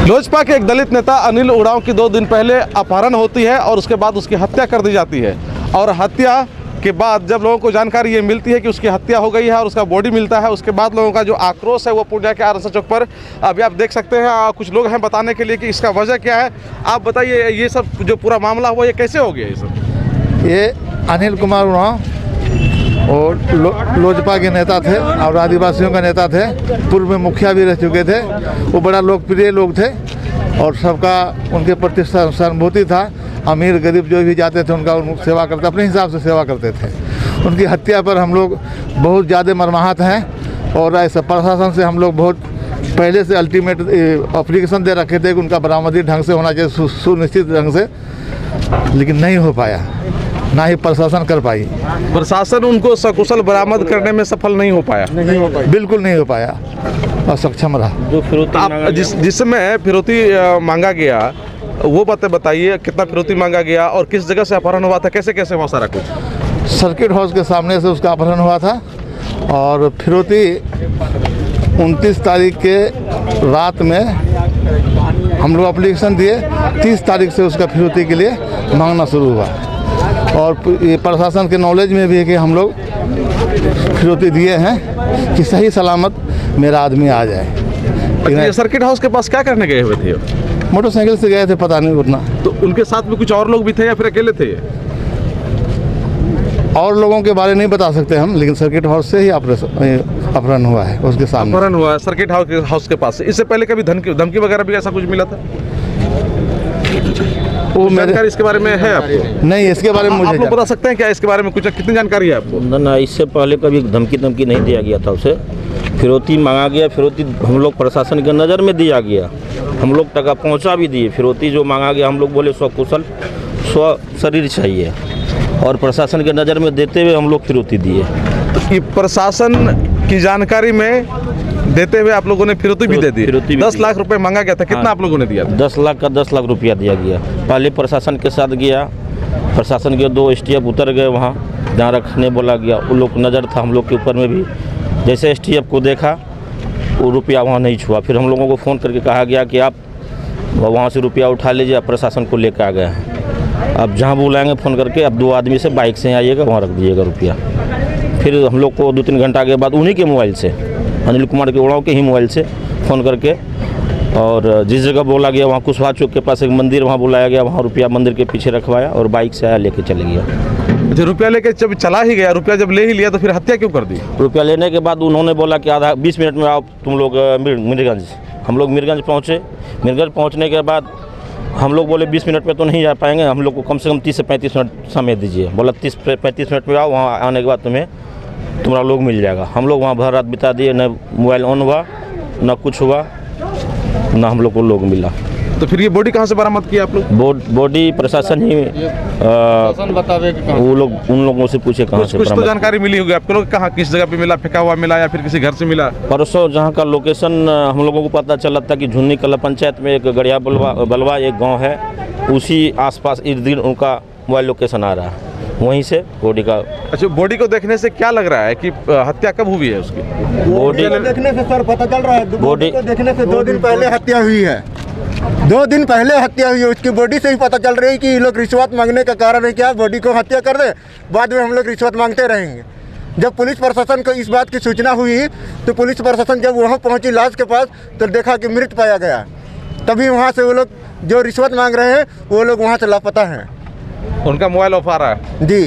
लोजपा के एक दलित नेता अनिल उरांव की 2 दिन पहले अपहरण होती है और उसके बाद उसकी हत्या कर दी जाती है। और हत्या के बाद जब लोगों को जानकारी ये मिलती है कि उसकी हत्या हो गई है और उसका बॉडी मिलता है, उसके बाद लोगों का जो आक्रोश है वो पूर्णिया के आरएसएस चौक पर अभी आप देख सकते हैं। कुछ लोग हैं बताने के लिए कि इसका वजह क्या है। आप बताइए, ये सब जो पूरा मामला हुआ ये कैसे हो गया? ये सब ये अनिल कुमार उरांव और लोजपा के नेता थे और आदिवासियों का नेता थे, पूर्व में मुखिया भी रह चुके थे। वो बड़ा लोकप्रिय लोग थे और सबका उनके प्रति सहानुभूति था। अमीर गरीब जो भी जाते थे उनका सेवा करते, अपने हिसाब से सेवा करते थे। उनकी हत्या पर हम लोग बहुत ज़्यादा मर्माहत हैं और ऐसा प्रशासन से हम लोग बहुत पहले से अल्टीमेट एप्लीकेशन दे रखे थे कि उनका बरामदी ढंग से होना चाहिए, सुनिश्चित ढंग से, लेकिन नहीं हो पाया, ना ही प्रशासन कर पाई। प्रशासन उनको सकुशल बरामद करने में सफल नहीं हो पाया। बिल्कुल नहीं हो पाया, असक्षम रहा। जो फिरौती जिसमें फिरौती मांगा गया वो बातें बताइए, कितना फिरौती मांगा गया और किस जगह से अपहरण हुआ था, कैसे कैसे हुआ सारा कुछ? सर्किट हाउस के सामने से उसका अपहरण हुआ था और फिरौती 29 तारीख के रात में हम लोग एप्लीकेशन दिए, 30 तारीख से उसका फिरौती के लिए मांगना शुरू हुआ। और ये प्रशासन के नॉलेज में भी है कि हम लोग फिरौती दिए हैं कि सही सलामत मेरा आदमी आ जाए। सर्किट हाउस के पास क्या करने गए हुए थे? मोटरसाइकिल से गए थे, पता नहीं उतना। तो उनके साथ में कुछ और लोग भी थे या फिर अकेले थे? और लोगों के बारे नहीं बता सकते हम, लेकिन सर्किट हाउस से ही अपहरण हुआ है, उसके सामने अपहरण हुआ है सर्किट हाउस के पास। इससे पहले कभी धमकी वगैरह भी ऐसा कुछ मिला था? वो जानकारी इसके बारे में है आपको? नहीं, इसके बारे में मुझे आप लोग बता सकते हैं क्या इसके बारे में कुछ, कितनी जानकारी है आपको? ना, इससे पहले कभी धमकी नहीं दिया गया था उसे। फिरौती मांगा गया, फिरौती हम लोग प्रशासन के नज़र में दिया गया, हम लोग टका पहुंचा भी दिए। फिरौती जो मांगा गया हम लोग बोले स्वकुशल स्व शरीर चाहिए और प्रशासन के नज़र में देते हुए हम लोग फिरौती दिए। कि प्रशासन की जानकारी में देते हुए आप लोगों ने फिरौती भी दे दी? 10 लाख रुपए मांगा गया था, कितना आप लोगों ने दिया? 10 लाख का 10 लाख रुपया दिया गया। पहले प्रशासन के साथ गया, प्रशासन के 2 STF उतर गए वहाँ जहाँ रखने बोला गया। उन लोग नज़र था हम लोग के ऊपर में भी, जैसे STF को देखा वो रुपया वहाँ नहीं छुआ। फिर हम लोगों को फ़ोन करके कहा गया कि आप वहाँ से रुपया उठा लीजिए, आप प्रशासन को लेकर आ गए हैं, अब जहाँ बुलाएंगे फ़ोन करके अब 2 आदमी से बाइक से आइएगा, वहाँ रख दीजिएगा रुपया। फिर हम लोग को 2-3 घंटा के बाद उन्हीं के मोबाइल से, अनिल कुमार के उरांव के ही मोबाइल से फ़ोन करके, और जिस जगह बोला गया वहाँ कुशवाहा चौक के पास एक मंदिर, वहाँ बुलाया गया, वहाँ रुपया मंदिर के पीछे रखवाया और बाइक से आया लेके चले गया। जो रुपया लेके जब चला ही गया, रुपया जब ले ही लिया तो फिर हत्या क्यों कर दी? रुपया लेने के बाद उन्होंने बोला कि 20 मिनट में आओ तुम लोग मीरगंज। हम लोग मीरगंज पहुँचे। मीरगंज पहुँचने के बाद हम लोग बोले 20 मिनट में तो नहीं जा पाएंगे, हम लोग को कम से कम 30 से 35 मिनट समय दीजिए। बोला 30-35 मिनट में आओ, वहाँ आने के बाद तुम्हारा लोग मिल जाएगा। हम लोग वहाँ भर रात बिता दिए, न मोबाइल ऑन हुआ, न कुछ हुआ, न हम लोग को लोग मिला। तो फिर ये बॉडी कहाँ से बरामद किया आप लोग? बॉडी प्रशासन ही वो लोग उन लोगों से पूछे कहाँ से। कुछ तो जानकारी मिली होगी आपको लोग, कहाँ किस जगह पे मिला, फेंका हुआ मिला या फिर किसी घर से मिला? परसों जहाँ का लोकेशन हम लोगों को पता चला था कि झुन्नी कला पंचायत में एक गड़िया बलवा एक गाँव है, उसी आसपास इर्द गिर्द उनका मोबाइल लोकेशन आ रहा है, वहीं से बॉडी का। अच्छा, बॉडी को देखने से क्या लग रहा है कि हत्या कब हुई है उसकी? बॉडी को देखने से सर पता चल रहा है, बॉडी को देखने से 2 दिन पहले हत्या हुई है। 2 दिन पहले हत्या हुई है, उसकी बॉडी से ही पता चल रही है कि ये लोग रिश्वत मांगने का कारण है क्या, बॉडी को हत्या कर दे, बाद में हम लोग रिश्वत मांगते रहेंगे। जब पुलिस प्रशासन को इस बात की सूचना हुई तो पुलिस प्रशासन जब वहाँ पहुँची लाश के पास तो देखा कि मृत पाया गया, तभी वहाँ से वो लोग जो रिश्वत मांग रहे हैं वो लोग वहाँ से लापता हैं। उनका मोबाइल ऑफ आ रहा है जी।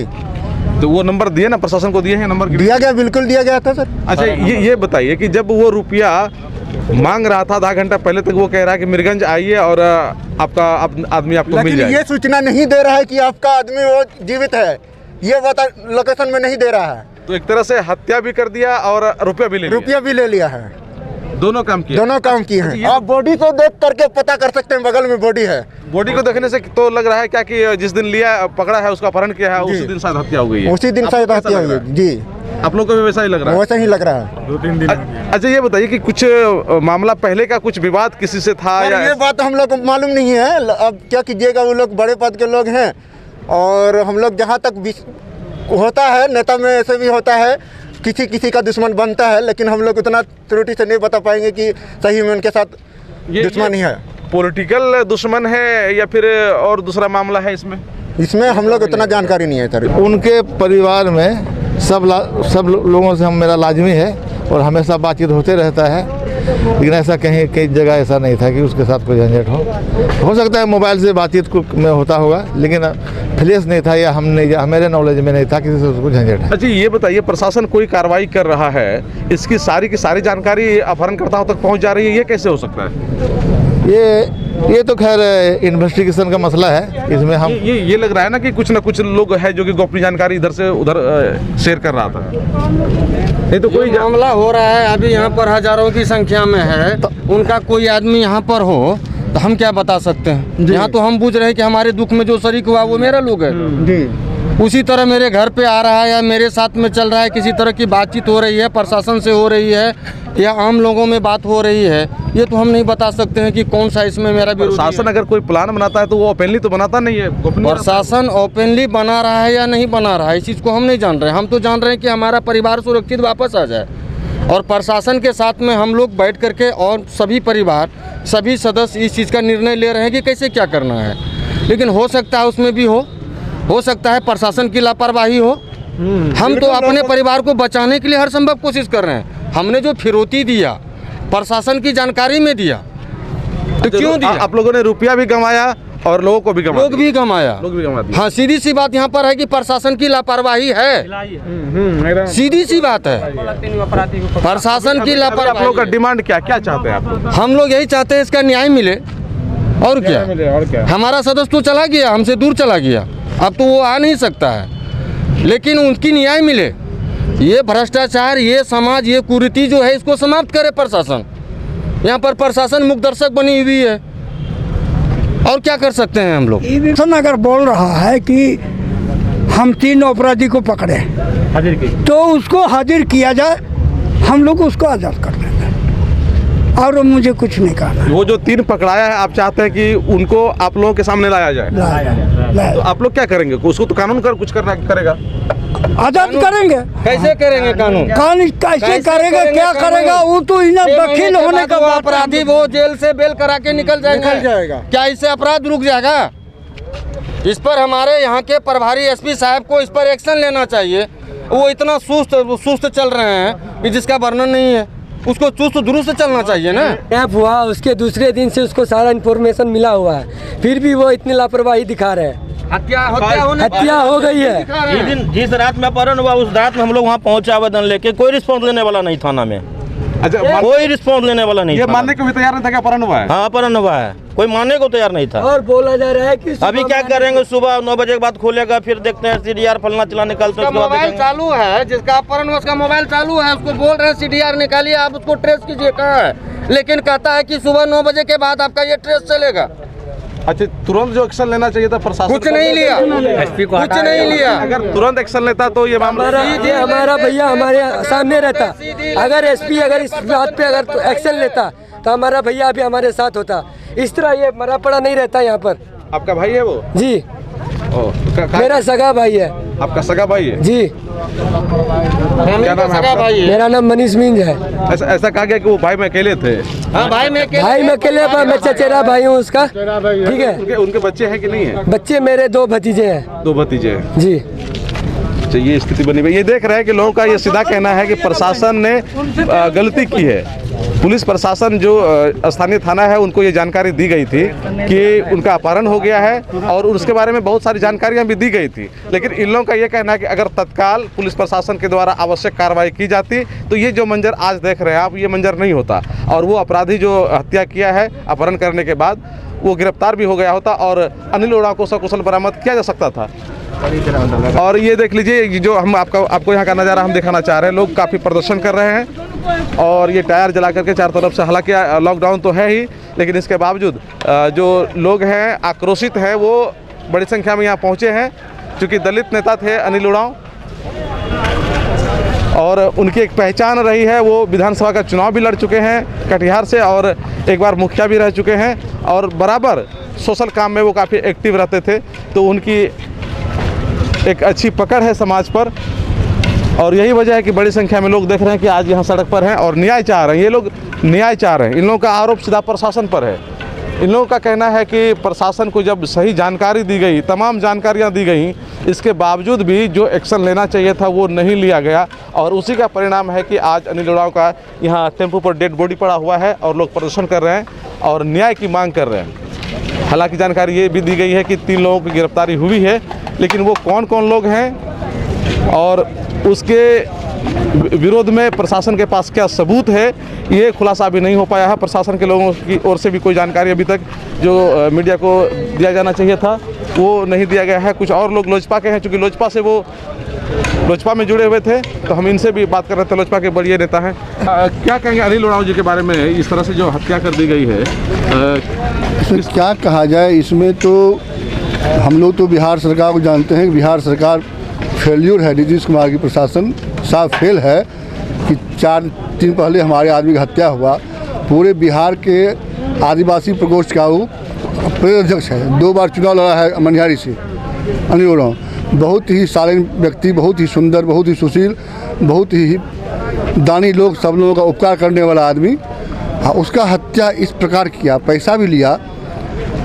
तो वो नंबर दिए ना, प्रशासन को दिए हैं नंबर? दिया गया, बिल्कुल दिया गया था सर। अच्छा, ये बताइए कि जब वो रुपया मांग रहा था आधा घंटा पहले तक वो कह रहा है कि मीरगंज आइए और आपका आदमी आपको मिल जाएगा, ये सूचना नहीं दे रहा है कि आपका आदमी वो जीवित है, ये बता लोकेशन में नहीं दे रहा है। तो एक तरह से हत्या भी कर दिया और रुपया भी ले लिया है। दोनों काम किए हैं। आप बॉडी को देख करके पता कर सकते हैं, बगल में बॉडी है। बॉडी को देखने से तो लग रहा है क्या कि जिस दिन लिया पकड़ा है उसका अपहरण किया है उसी दिन शायद हत्या हो गई है। उसी दिन शायद हत्या हुई है जी। आप लोग को भी वैसा ही लग रहा है? वैसा ही लग रहा है। 2-3 दिन। अच्छा, ये बताइए कि कुछ मामला पहले का कुछ विवाद किसी से था या? ये बात हम लोग को मालूम नहीं है, अब क्या कीजिएगा, वो लोग बड़े पद के लोग हैं और हम लोग जहाँ तक होता है नेता में ऐसे भी होता है, किसी का दुश्मन बनता है, लेकिन हम लोग उतना त्रुटि से नहीं बता पाएंगे कि सही में उनके साथ दुश्मनी है। पॉलिटिकल दुश्मन है या फिर और दूसरा मामला है इसमें? इसमें हम लोग इतना जानकारी नहीं है सर। उनके परिवार में सब लोगों से मेरा लाजमी है और हमेशा बातचीत होते रहता है, लेकिन ऐसा कई जगह ऐसा नहीं था कि उसके साथ कोई झंझट हो सकता है मोबाइल से बातचीत में होता होगा, लेकिन फ्लैश नहीं था या मेरे नॉलेज में नहीं था किसी से उसको झंझट है। अच्छा, ये बताइए, प्रशासन कोई कार्रवाई कर रहा है, इसकी सारी की सारी जानकारी अपहरणकर्ताओं तक पहुंच जा रही है, ये कैसे हो सकता है? ये तो खैर इन्वेस्टिगेशन का मसला है, इसमें हम ये लग रहा है ना कि कुछ ना कुछ लोग है जो कि गोपनीय जानकारी इधर से उधर शेयर कर रहा था। ये तो कोई मामला हो रहा है अभी यहाँ पर हजारों की संख्या में है, उनका कोई आदमी यहाँ पर हो तो हम क्या बता सकते हैं? यहाँ तो हम पूछ रहे हैं कि हमारे दुख में जो शरीक हुआ वो मेरा लोग है जी। उसी तरह मेरे घर पे आ रहा है या मेरे साथ में चल रहा है, किसी तरह की बातचीत हो रही है, प्रशासन से हो रही है या आम लोगों में बात हो रही है, ये तो हम नहीं बता सकते हैं कि कौन सा इसमें मेरा विरोधी है। प्रशासन अगर कोई प्लान बनाता है तो वो ओपनली तो बनाता नहीं है। प्रशासन ओपनली बना रहा है या नहीं बना रहा है, इस चीज़ को हम नहीं जान रहे हैं। हम तो जान रहे हैं कि हमारा परिवार सुरक्षित वापस आ जाए, और प्रशासन के साथ में हम लोग बैठ करके और सभी परिवार सभी सदस्य इस चीज़ का निर्णय ले रहे हैं कि कैसे क्या करना है। लेकिन हो सकता है उसमें भी हो सकता है प्रशासन की लापरवाही हो। हम तो अपने परिवार को बचाने के लिए हर संभव कोशिश कर रहे हैं। हमने जो फिरौती दिया प्रशासन की जानकारी में दिया, तो क्यों दिया? आप लोगों ने रुपया भी गंवाया और लोगों को भी गंवाया। लोग भी गंवा दिया। हाँ, सीधी सी बात यहाँ पर है कि प्रशासन की लापरवाही है, सीधी सी बात है, प्रशासन की लापरवाही। आप लोगों का डिमांड क्या चाहते हैं आप? हम लोग यही चाहते हैं इसका न्याय मिले, और क्या। हमारा सदस्य तो चला गया, हमसे दूर चला गया, अब तो वो आ नहीं सकता है, लेकिन उनकी न्याय मिले। ये भ्रष्टाचार, ये समाज, ये कुरीति जो है, इसको समाप्त करे प्रशासन। यहाँ पर प्रशासन मुख्य दर्शक बनी हुई है, और क्या कर सकते हैं हम लोग? अगर बोल रहा है कि हम 3 अपराधी को पकड़े तो उसको हाजिर किया जाए, हम लोग उसको आज़ाद कर देंगे, और मुझे कुछ नहीं कहा। वो जो 3 पकड़ाया है, आप चाहते हैं कि उनको आप लोगों के सामने लाया जाए? तो आप लोग क्या करेंगे? उसको तो कानून कुछ करेगा, आज़ाद करेंगे। कैसे करेंगे? कानून कैसे करेगा, क्या करेगा? वो तो इन्हें वकील होने का अपराधी वो जेल से बेल करा के निकल जाएगा। क्या इससे अपराध रुक जाएगा? इस पर हमारे यहाँ के प्रभारी एसपी साहब को इस पर एक्शन लेना चाहिए। वो इतना सुस्त चल रहे हैं कि जिसका वर्णन नहीं है। उसको चुस्त दुरुस्त चलना चाहिए ना। ऐप हुआ उसके दूसरे दिन से उसको सारा इन्फॉर्मेशन मिला हुआ है, फिर भी वो इतनी लापरवाही दिखा रहे हैं। हत्या हो गई है। जिस रात में अपहरण हुआ उस रात में हम लोग वहाँ पहुँचे आवेदन लेके, कोई रिस्पॉन्स लेने वाला नहीं थाना में। अच्छा, कोई रिस्पॉन्स लेने वाला नहीं। ये मानने को भी तैयार नहीं था कि अपहरण हुआ है? हाँ, अपहरण हुआ है, कोई मानने को तैयार नहीं था। और बोला जा रहा है कि अभी क्या करेंगे, सुबह 9 बजे के बाद खोलेगा, फिर देखते हैं CDR फलना चला निकालते हैं। मोबाइल चालू है, जिसका अपहरण हुआ उसका मोबाइल चालू है, उसको बोल रहे हैं CDR निकालिए, आप उसको ट्रेस कीजिए कहाँ है, लेकिन कहता है कि सुबह 9 बजे के बाद आपका ये ट्रेस चलेगा। अच्छा, तुरंत जो एक्शन लेना चाहिए था प्रशासन, कुछ नहीं लिया, कुछ नहीं लिया। अगर तुरंत एक्शन लेता तो ये मामला हमारा भैया हमारे सामने रहता। अगर SP अगर इस बात पे अगर एक्शन लेता तो हमारा भैया अभी हमारे साथ होता। इस तरह ये मरा पड़ा नहीं रहता यहाँ पर। आपका भाई है वो? जी, मेरा सगा भाई है। आपका सगा भाई है जी। क्या नाम है आपका? मेरा नाम मनीष मिंज है। ऐसा कहा गया कि वो भाई में अकेले थे? हाँ, भाई में अकेले, मैं चचेरा भाई हूँ उसका। ठीक है। उनके बच्चे हैं कि नहीं है? बच्चे मेरे 2 भतीजे हैं। 2 भतीजे हैं जी। अच्छा, ये स्थिति बनी हुई। ये देख रहे हैं कि लोगों का ये सीधा कहना है कि प्रशासन ने गलती की है। पुलिस प्रशासन जो स्थानीय थाना है उनको ये जानकारी दी गई थी कि उनका अपहरण हो गया है, और उसके बारे में बहुत सारी जानकारियां भी दी गई थी, लेकिन इन लोगों का ये कहना है कि अगर तत्काल पुलिस प्रशासन के द्वारा आवश्यक कार्रवाई की जाती तो ये जो मंजर आज देख रहे हैं आप, ये मंजर नहीं होता, और वो अपराधी जो हत्या किया है अपहरण करने के बाद वो गिरफ्तार भी हो गया होता और अनिल उरांव को सकुशल बरामद किया जा सकता था। और ये देख लीजिए, जो हम आपको यहाँ का नज़ारा हम दिखाना चाह रहे हैं। लोग काफ़ी प्रदर्शन कर रहे हैं और ये टायर जला करके चारों तरफ से, हालांकि लॉकडाउन तो है ही, लेकिन इसके बावजूद जो लोग हैं आक्रोशित हैं, वो बड़ी संख्या में यहाँ पहुँचे हैं। क्योंकि दलित नेता थे अनिल उरांव, और उनकी एक पहचान रही है। वो विधानसभा का चुनाव भी लड़ चुके हैं कटिहार से, और एक बार मुखिया भी रह चुके हैं, और बराबर सोशल काम में वो काफ़ी एक्टिव रहते थे। तो उनकी एक अच्छी पकड़ है समाज पर। और यही वजह है कि बड़ी संख्या में लोग देख रहे हैं कि आज यहाँ सड़क पर हैं और न्याय चाह रहे हैं। ये लोग न्याय चाह रहे हैं। इन लोगों का आरोप सीधा प्रशासन पर है। इन लोगों का कहना है कि प्रशासन को जब सही जानकारी दी गई, तमाम जानकारियां दी गई, इसके बावजूद भी जो एक्शन लेना चाहिए था वो नहीं लिया गया और उसी का परिणाम है कि आज अनिल उरांव का यहाँ टेम्पो पर डेड बॉडी पड़ा हुआ है और लोग प्रदर्शन कर रहे हैं और न्याय की मांग कर रहे हैं। हालांकि जानकारी ये भी दी गई है कि 3 लोगों की गिरफ्तारी हुई है, लेकिन वो कौन कौन लोग हैं और उसके विरोध में प्रशासन के पास क्या सबूत है, ये खुलासा अभी नहीं हो पाया है। प्रशासन के लोगों की ओर से भी कोई जानकारी अभी तक जो मीडिया को दिया जाना चाहिए था वो नहीं दिया गया है। कुछ और लोग लोजपा के हैं, चूँकि लोजपा में जुड़े हुए थे, तो हम इनसे भी बात कर रहे थे। लोजपा के बड़े नेता हैं। क्या कहेंगे अनिल उरांव जी के बारे में, इस तरह से जो हत्या कर दी गई है? इसमें क्या कहा जाए, इसमें तो हम लोग तो बिहार सरकार को जानते हैं कि बिहार सरकार फेल्यूर है। नीतीश कुमार की प्रशासन साफ फेल है कि 4 दिन पहले हमारे आदमी की हत्या हुआ। पूरे बिहार के आदिवासी प्रकोष्ठ का वो अध्यक्ष है, 2 बार चुनाव लड़ा है मनिहारी से अनिल उरांव। बहुत ही साधारण व्यक्ति, बहुत ही सुंदर, बहुत ही सुशील, बहुत ही दानी लोग, सब लोगों का उपकार करने वाला आदमी, उसका हत्या इस प्रकार किया, पैसा भी लिया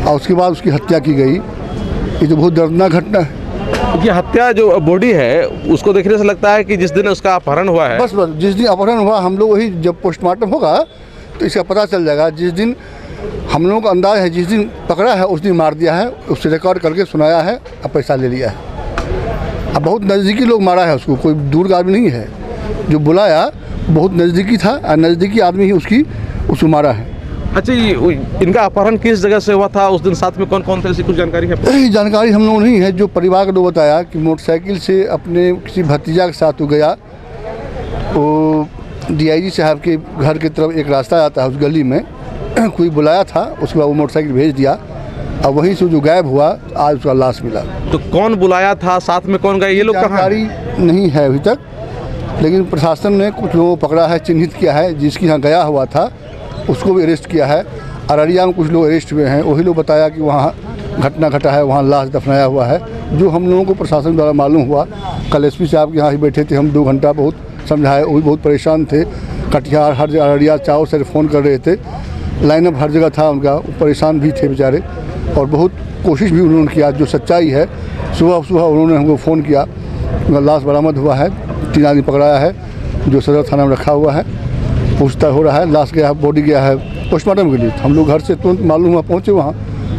और उसके बाद उसकी हत्या की गई। ये तो बहुत दर्दनाक घटना है। ये हत्या जो बॉडी है उसको देखने से लगता है कि जिस दिन उसका अपहरण हुआ है, बस जिस दिन अपहरण हुआ, हम लोग वही जब पोस्टमार्टम होगा तो इसका पता चल जाएगा। जिस दिन हम लोगों का अंदाज है, जिस दिन पकड़ा है उस दिन मार दिया है, उससे रिकॉर्ड करके सुनाया है और पैसा ले लिया है। अब बहुत नज़दीकी लोग मारा है उसको, कोई दूर का आदमी नहीं है। जो बुलाया बहुत नज़दीकी था और नज़दीकी आदमी ही उसको मारा है। अच्छा, इनका अपहरण किस जगह से हुआ था? उस दिन साथ में कौन कौन थे, ऐसी कुछ जानकारी है? यही जानकारी हम लोग नहीं है। जो परिवार के लोग बताया कि मोटरसाइकिल से अपने किसी भतीजा के साथ वो गया, वो DIG साहब के घर की तरफ एक रास्ता आता है, उस गली में कोई बुलाया था, उसके बाद वो मोटरसाइकिल भेज दिया और वहीं से जो गायब हुआ, आज उसका लाश मिला। तो कौन बुलाया था, साथ में कौन गए, ये लोग जानकारी नहीं है अभी तक, लेकिन प्रशासन ने कुछ लोगों को पकड़ा है, चिन्हित किया है। जिसकी यहाँ गया हुआ था उसको भी अरेस्ट किया है। अररिया में कुछ लोग अरेस्ट हुए हैं, वही लोग बताया कि वहाँ घटना घटा है, वहाँ लाश दफनाया हुआ है। जो हम लोगों को प्रशासन द्वारा मालूम हुआ, कल SP साहब के यहाँ ही बैठे थे हम, 2 घंटा बहुत समझाए, वो भी बहुत परेशान थे। कटिहार, हर जगह अररिया चारों से फ़ोन कर रहे थे, लाइनअप हर जगह था उनका, परेशान भी थे बेचारे और बहुत कोशिश भी उन्होंने किया। जो सच्चाई है, सुबह उन्होंने हमको फ़ोन किया, लाश बरामद हुआ है, 3 आदमी पकड़ाया है, जो सदर थाना में रखा हुआ है, पूछताछ हो रहा है। लाश गया, बॉडी गया है पोस्टमार्टम के लिए। हम लोग घर से तुरंत मालूम हुआ पहुँचे वहाँ,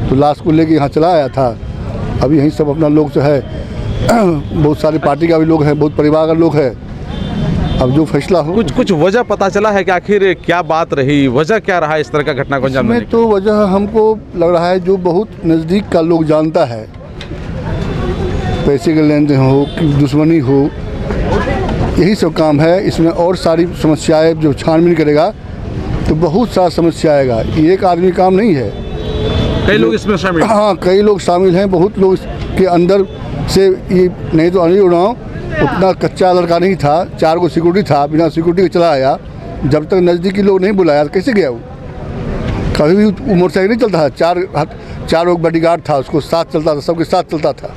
तो लाश को लेके यहाँ चला आया था। अभी यहीं सब अपना लोग जो है बहुत सारी पार्टी का भी लोग हैं, बहुत परिवार का लोग है। अब जो फैसला हो, कुछ वजह पता चला है कि आखिर क्या बात रही, वजह क्या रहा इस तरह का घटना को अंजाम देने की? तो वजह हमको लग रहा है जो बहुत नज़दीक का लोग जानता है, पैसे के लेन देन हो कि दुश्मनी हो, यही सब काम है। इसमें और सारी समस्याएं जो छानबीन करेगा तो बहुत सारा समस्या आएगा। ये एक आदमी काम नहीं है, कई लोग इसमें शामिल। हाँ, कई लोग शामिल हैं। बहुत लोग के अंदर से ये नहीं तो अनिल उरांव उतना कच्चा लड़का नहीं था, 4 गो सिक्योरिटी था, बिना सिक्योरिटी के चला आया। जब तक नज़दीकी लोग नहीं बुलाया कैसे गया वो? कभी भी वो मोटरसाइकिल नहीं चलता था, 4 लोग बॉडीगार्ड था, उसको साथ चलता था, सबके साथ चलता था।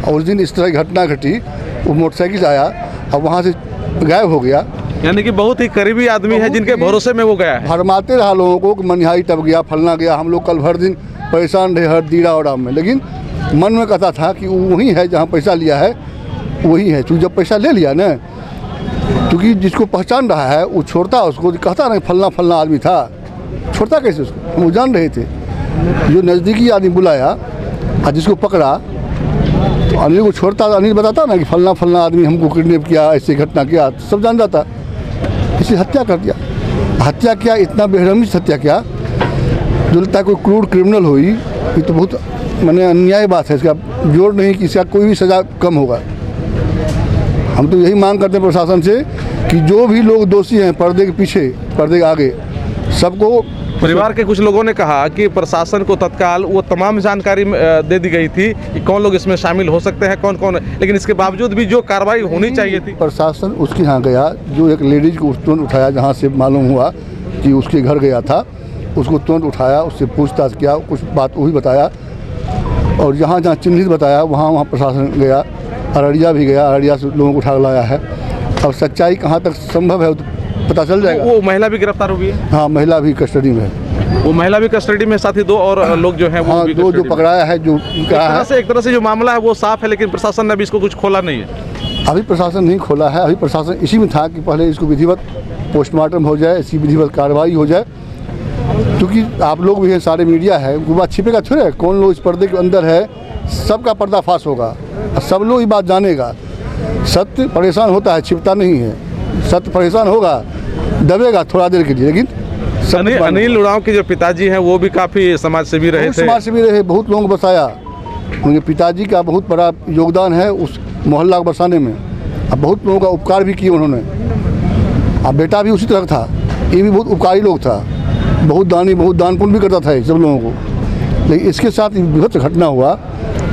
और उस दिन इस तरह की घटना घटी, वो मोटरसाइकिल आया और वहाँ से गायब हो गया। यानी कि बहुत ही करीबी आदमी है जिनके भरोसे में वो गया है। भरमाते रहा लोगों को कि मनिहारी टप गया, फलना गया। हम लोग कल भर दिन परेशान रहे हर दीरा और में, लेकिन मन में कहता था कि वो वही है जहाँ पैसा लिया है, वही है। क्योंकि जब पैसा ले लिया ना, क्योंकि जिसको पहचान रहा है वो छोड़ता, उसको कहता नहीं फलना आदमी था, छोड़ता कैसे उसको? हम वो जान रहे थे। जो नज़दीकी आदमी बुलाया और जिसको पकड़ा, तो अनिल को छोड़ता, अनिल बताता ना कि फलना आदमी हमको किडनैप किया, ऐसी घटना किया, तो सब जान जाता। इसे हत्या कर दिया। हत्या क्या, इतना बेरहमी से हत्या किया जो लगता है कोई क्रूर क्रिमिनल हुई। ये तो बहुत माने अन्याय बात है। इसका जोर नहीं कि इसका कोई भी सज़ा कम होगा। हम तो यही मांग करते हैं प्रशासन से कि जो भी लोग दोषी हैं, पर्दे के पीछे, पर्दे के आगे, सबको। परिवार के कुछ लोगों ने कहा कि प्रशासन को तत्काल वो तमाम जानकारी दे दी गई थी कि कौन लोग इसमें शामिल हो सकते हैं, कौन, लेकिन इसके बावजूद भी जो कार्रवाई होनी चाहिए थी। प्रशासन उसके यहाँ गया, जो एक लेडीज को तुरंत उठाया, जहाँ से मालूम हुआ कि उसके घर गया था, उसको तुरंत उठाया, उससे पूछताछ किया, कुछ बात वही बताया। और जहाँ चिन्हित बताया वहाँ प्रशासन गया। अररिया भी गया, अररिया से लोगों को उठा लाया है। अब सच्चाई कहाँ तक संभव है पता चल जाएगा। वो महिला भी गिरफ्तार हुई है? हाँ, महिला भी कस्टडी में है। वो महिला भी कस्टडी में, साथ ही 2 और लोग जो हैं वो हाँ, भी 2 जो पकड़ाया है, जो कहा है। एक तरह से जो मामला है वो साफ है, लेकिन प्रशासन ने अभी इसको कुछ खोला नहीं है। अभी प्रशासन नहीं खोला है। अभी प्रशासन इसी में था कि पहले इसको विधिवत पोस्टमार्टम हो जाए, इसकी विधिवत कार्रवाई हो जाए, क्योंकि आप लोग भी हैं, सारे मीडिया है, कोई बात छिपेगा थोड़े है। कौन लोग इस पर्दे के अंदर है, सबका पर्दाफाश होगा, सब लोग ये बात जानेगा। सत्य परेशान होता है, छिपता नहीं है। सत्य परेशान होगा, दबेगा थोड़ा देर के लिए, लेकिन अनिल उरांव के जो पिताजी हैं वो भी काफ़ी समाज सेवी रहे थे। समाज सेवी रहे, बहुत लोगों को बसाया। उनके पिताजी का बहुत बड़ा योगदान है उस मोहल्ला को बसाने में। अब बहुत लोगों का उपकार भी किए उन्होंने। अब बेटा भी उसी तरह था, ये भी बहुत उपकारी लोग था, बहुत दानी, बहुत दान पुण्य भी करता था सब लोगों को। लेकिन इसके साथ विभत्स घटना हुआ,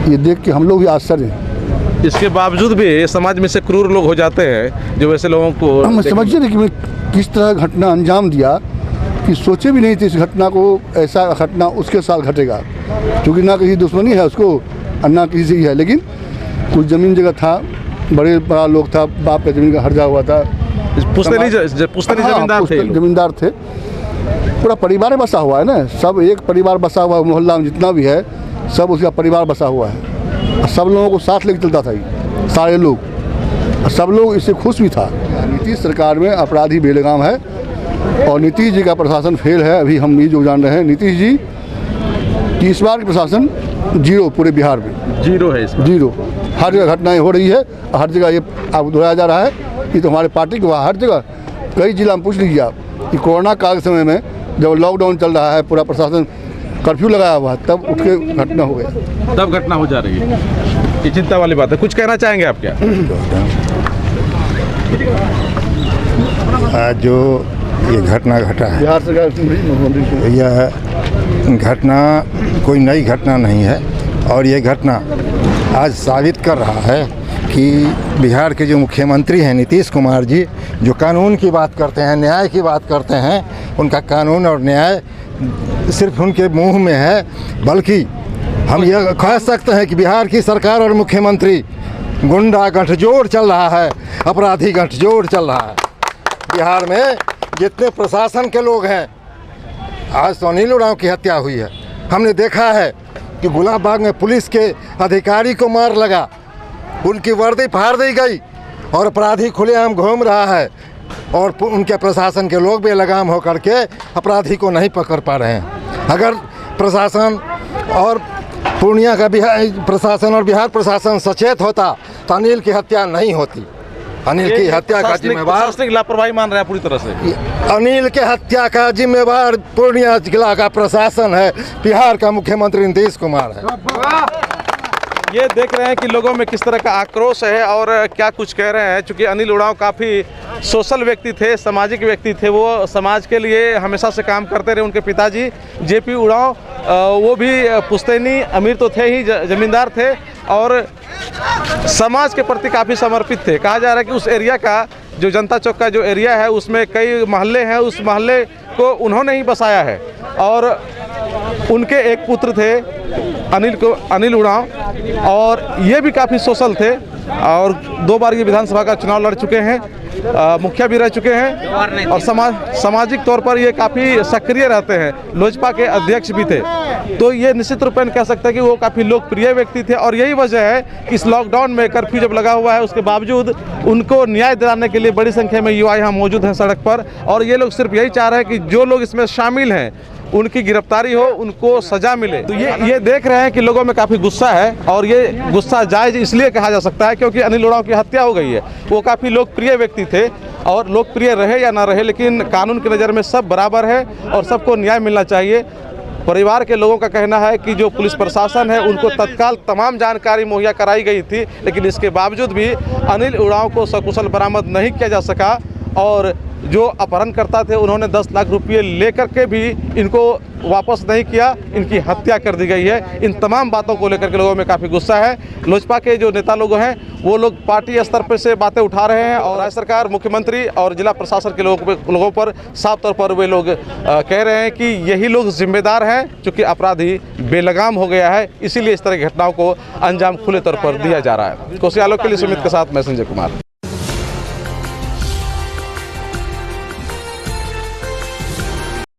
ये देख के हम लोग भी आश्चर्य हैं। इसके बावजूद भी समाज में से क्रूर लोग हो जाते हैं जो वैसे लोगों को। हम समझिए नहीं कि किस तरह घटना अंजाम दिया, कि सोचे भी नहीं थे इस घटना को, ऐसा घटना उसके साथ घटेगा। क्योंकि ना किसी दुश्मनी है उसको और ना किसी से ही है, लेकिन कुछ ज़मीन जगह था, बड़ा लोग था, बाप का ज़मीन का हर्जा हुआ था, पुश्तैनी जमींदार थे। पूरा परिवार बसा हुआ है ना, सब एक परिवार बसा हुआ है मोहल्ला में, जितना भी है सब उसका परिवार बसा हुआ है। सब लोगों को साथ लेकर चलता था ये सारे लोग, सब लोग इससे खुश भी था। नीतीश सरकार में अपराधी बेलगाम है और नीतीश जी का प्रशासन फेल है। अभी हम ये जो जान रहे हैं, नीतीश जी की इस बार की प्रशासन 0 पूरे बिहार में 0 है, 0। हर जगह घटनाएं हो रही है, हर जगह ये आप दोहराया जा रहा है कि तो हमारे पार्टी के वहाँ हर जगह कई जिला में पूछ लीजिए आप कि कोरोना काल के समय में जब लॉकडाउन चल रहा है, पूरा प्रशासन कर्फ्यू लगाया हुआ है, तब उठ के घटना हो गया, तब घटना हो जा रही है। ये चिंता वाली बात है। कुछ कहना चाहेंगे आप क्या? आज जो ये घटना घटा है, बिहार सरकार यह घटना कोई नई घटना नहीं है और ये घटना आज साबित कर रहा है कि बिहार के जो मुख्यमंत्री हैं नीतीश कुमार जी, जो कानून की बात करते हैं, न्याय की बात करते हैं, उनका कानून और न्याय सिर्फ उनके मुंह में है, बल्कि हम यह कह सकते हैं कि बिहार की सरकार और मुख्यमंत्री गुंडा गठजोड़ चल रहा है, अपराधी गठजोड़ चल रहा है। बिहार में जितने प्रशासन के लोग हैं, आज तो अनिल उरांव की हत्या हुई है, हमने देखा है कि गुलाबबाग में पुलिस के अधिकारी को मार लगा, उनकी वर्दी फाड़ दी गई और अपराधी खुलेआम घूम रहा है और उनके प्रशासन के लोग बेलगाम होकर के अपराधी को नहीं पकड़ पा रहे हैं। अगर प्रशासन और पूर्णिया का प्रशासन और बिहार प्रशासन सचेत होता तो अनिल की हत्या नहीं होती। अनिल की हत्या का जिम्मेवार लापरवाही मान रहा है पूरी तरह से। अनिल के हत्या का जिम्मेवार पूर्णिया जिला का प्रशासन है, बिहार का मुख्यमंत्री नीतीश कुमार है। ये देख रहे हैं कि लोगों में किस तरह का आक्रोश है और क्या कुछ कह रहे हैं। चूँकि अनिल उरांव काफ़ी सोशल व्यक्ति थे, सामाजिक व्यक्ति थे, वो समाज के लिए हमेशा से काम करते रहे। उनके पिताजी जेपी उरांव वो भी पुश्तैनी अमीर तो थे ही, जमींदार थे और समाज के प्रति काफ़ी समर्पित थे। कहा जा रहा है कि उस एरिया का जो जनता चौक का जो एरिया है उसमें कई मोहल्ले हैं, उस मोहल्ले को उन्होंने ही बसाया है और उनके एक पुत्र थे अनिल उरांव और ये भी काफ़ी सोशल थे और 2 बार ये विधानसभा का चुनाव लड़ चुके हैं, मुखिया भी रह चुके हैं और सामाजिक तौर पर ये काफ़ी सक्रिय रहते हैं, लोजपा के अध्यक्ष भी थे। तो ये निश्चित रूप में कह सकते हैं कि वो काफ़ी लोकप्रिय व्यक्ति थे और यही वजह है कि इस लॉकडाउन में कर्फ्यू जब लगा हुआ है उसके बावजूद उनको न्याय दिलाने के लिए बड़ी संख्या में युवा यहाँ मौजूद हैं सड़क पर और ये लोग सिर्फ यही चाह रहे हैं कि जो लोग इसमें शामिल हैं उनकी गिरफ्तारी हो, उनको सजा मिले। तो ये देख रहे हैं कि लोगों में काफ़ी गुस्सा है और ये गुस्सा जायज़ इसलिए कहा जा सकता है क्योंकि अनिल उरांव की हत्या हो गई है। वो काफ़ी लोकप्रिय व्यक्ति थे और लोकप्रिय रहे या ना रहे, लेकिन कानून की नज़र में सब बराबर है और सबको न्याय मिलना चाहिए। परिवार के लोगों का कहना है कि जो पुलिस प्रशासन है उनको तत्काल तमाम जानकारी मुहैया कराई गई थी, लेकिन इसके बावजूद भी अनिल उरांव को सकुशल बरामद नहीं किया जा सका और जो अपहरणकर्ता थे उन्होंने 10 लाख रुपये लेकर के भी इनको वापस नहीं किया, इनकी हत्या कर दी गई है। इन तमाम बातों को लेकर के लोगों में काफ़ी गुस्सा है। लोजपा के जो नेता लोग हैं वो लोग पार्टी स्तर पर से बातें उठा रहे हैं और राज्य सरकार, मुख्यमंत्री और जिला प्रशासन के लोगों पर साफ तौर पर वे लोग कह रहे हैं कि यही लोग जिम्मेदार हैं, चूँकि अपराधी बेलगाम हो गया है, इसीलिए इस तरह की घटनाओं को अंजाम खुले तौर पर दिया जा रहा है। कोसी आलोक के लिए सुमित के साथ मैं संजय कुमार।